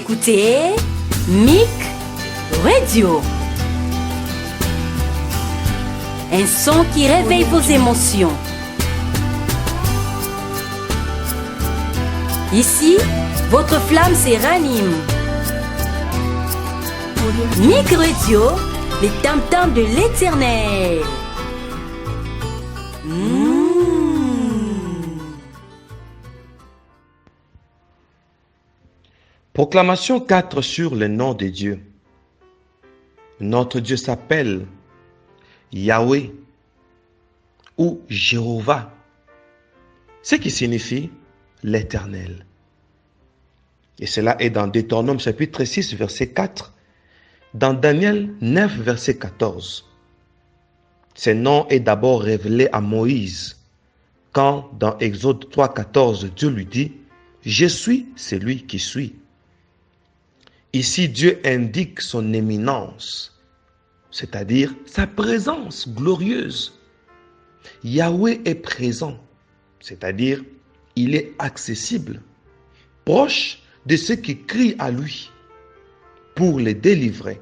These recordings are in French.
écoutez Mic Radio. Un son qui réveille vos émotions. Ici, votre flamme se ranime. Mic Radio, les tam-tams de l'Éternel. Proclamation 4 sur le nom de Dieu. Notre Dieu s'appelle Yahweh ou Jéhovah, ce qui signifie l'Éternel. Et cela est dans Deutéronome chapitre 6, verset 4, dans Daniel 9, verset 14. Ce nom est d'abord révélé à Moïse, quand dans Exode 3, 14, Dieu lui dit « Je suis celui qui suis ». Ici, Dieu indique son éminence, c'est-à-dire sa présence glorieuse. Yahweh est présent, c'est-à-dire il est accessible, proche de ceux qui crient à lui pour les délivrer.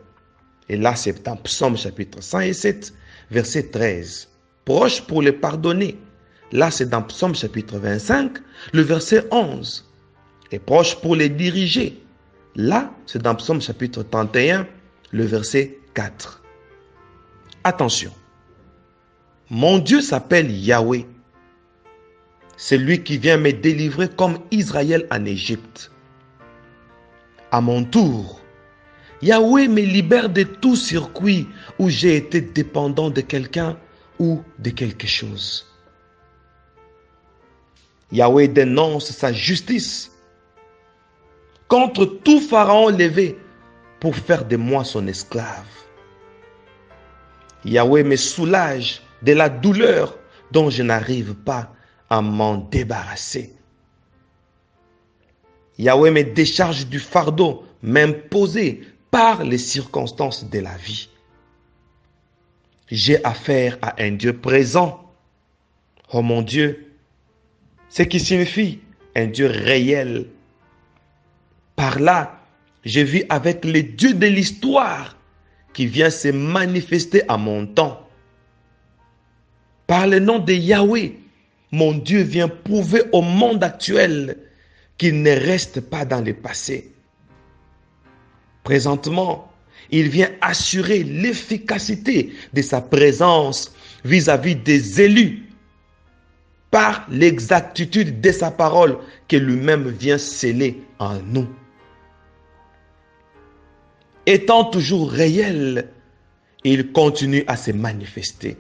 Et là, c'est dans Psaume chapitre 107, verset 13. Proche pour les pardonner. Là, c'est dans Psaume chapitre 25, le verset 11. Et proche pour les diriger. Là, c'est dans Psaume chapitre 31, le verset 4. Attention, mon Dieu s'appelle Yahweh. C'est lui qui vient me délivrer comme Israël en Égypte. À mon tour, Yahweh me libère de tout circuit où j'ai été dépendant de quelqu'un ou de quelque chose. Yahweh dénonce sa justice contre tout pharaon levé pour faire de moi son esclave. Yahweh me soulage de la douleur dont je n'arrive pas à m'en débarrasser. Yahweh me décharge du fardeau m'imposé par les circonstances de la vie. J'ai affaire à un Dieu présent. Oh mon Dieu, ce qui signifie un Dieu réel. Par là, je vis avec le Dieu de l'histoire qui vient se manifester à mon temps. Par le nom de Yahweh, mon Dieu vient prouver au monde actuel qu'il ne reste pas dans le passé. Présentement, il vient assurer l'efficacité de sa présence vis-à-vis des élus par l'exactitude de sa parole que lui-même vient sceller en nous. Étant toujours réel, il continue à se manifester.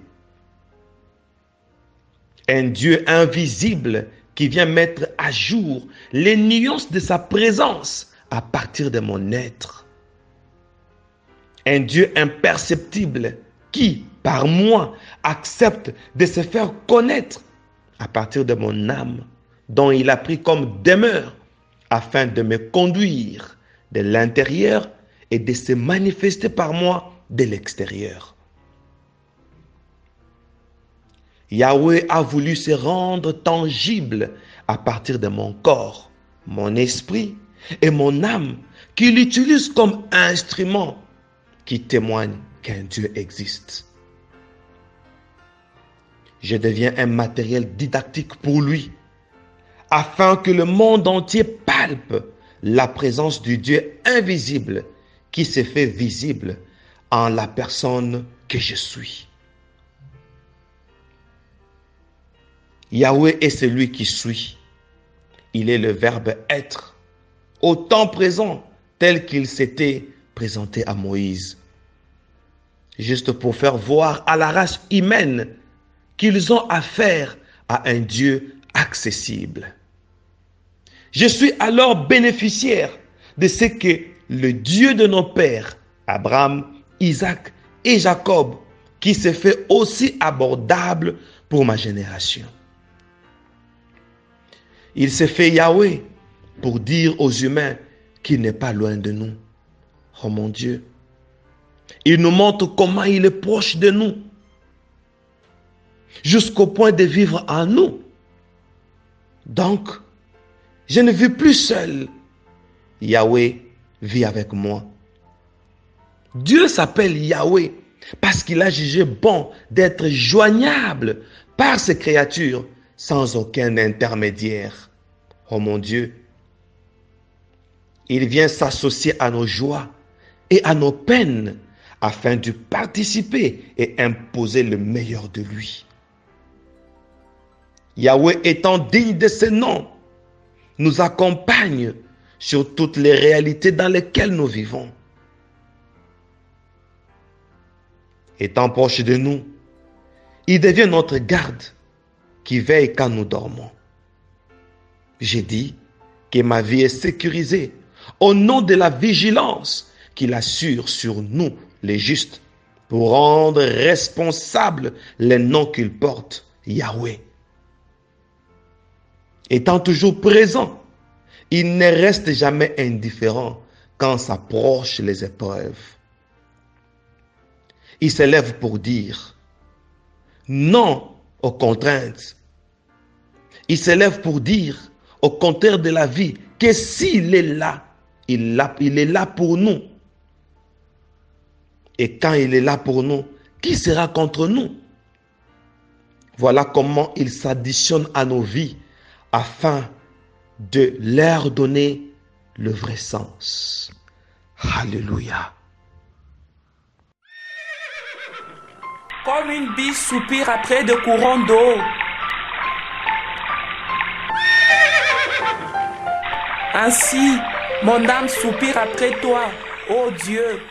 Un Dieu invisible qui vient mettre à jour les nuances de sa présence à partir de mon être. Un Dieu imperceptible qui, par moi, accepte de se faire connaître à partir de mon âme, dont il a pris comme demeure, afin de me conduire de l'intérieur et de se manifester par moi de l'extérieur. Yahweh a voulu se rendre tangible à partir de mon corps, mon esprit et mon âme, qu'il utilise comme instrument qui témoigne qu'un Dieu existe. Je deviens un matériel didactique pour lui, afin que le monde entier palpe la présence du Dieu invisible qui se fait visible en la personne que je suis. Yahweh est celui qui suis. Il est le verbe être, au temps présent tel qu'il s'était présenté à Moïse. Juste pour faire voir à la race humaine qu'ils ont affaire à un Dieu accessible. Je suis alors bénéficiaire de ce que le Dieu de nos pères, Abraham, Isaac et Jacob, qui s'est fait aussi abordable pour ma génération. Il s'est fait Yahweh pour dire aux humains qu'il n'est pas loin de nous. Oh mon Dieu, il nous montre comment il est proche de nous, jusqu'au point de vivre en nous. Donc, je ne vis plus seul. Yahweh vit avec moi. Dieu s'appelle Yahweh parce qu'il a jugé bon d'être joignable par ses créatures sans aucun intermédiaire. Oh mon Dieu, il vient s'associer à nos joies et à nos peines afin de participer et imposer le meilleur de lui. Yahweh étant digne de ce nom, nous accompagne sur toutes les réalités dans lesquelles nous vivons. Étant proche de nous, il devient notre garde qui veille quand nous dormons. J'ai dit que ma vie est sécurisée au nom de la vigilance qu'il assure sur nous, les justes, pour rendre responsables les noms qu'il porte, Yahweh. Étant toujours présent, il ne reste jamais indifférent quand s'approchent les épreuves. Il s'élève pour dire non aux contraintes. Il s'élève pour dire, au contraire de la vie, que s'il est là, il est là pour nous. Et quand il est là pour nous, qui sera contre nous? Voilà comment il s'additionne à nos vies afin de leur donner le vrai sens. Alléluia. Comme une biche soupire après de courants d'eau. Ainsi, mon âme soupire après toi, ô Dieu.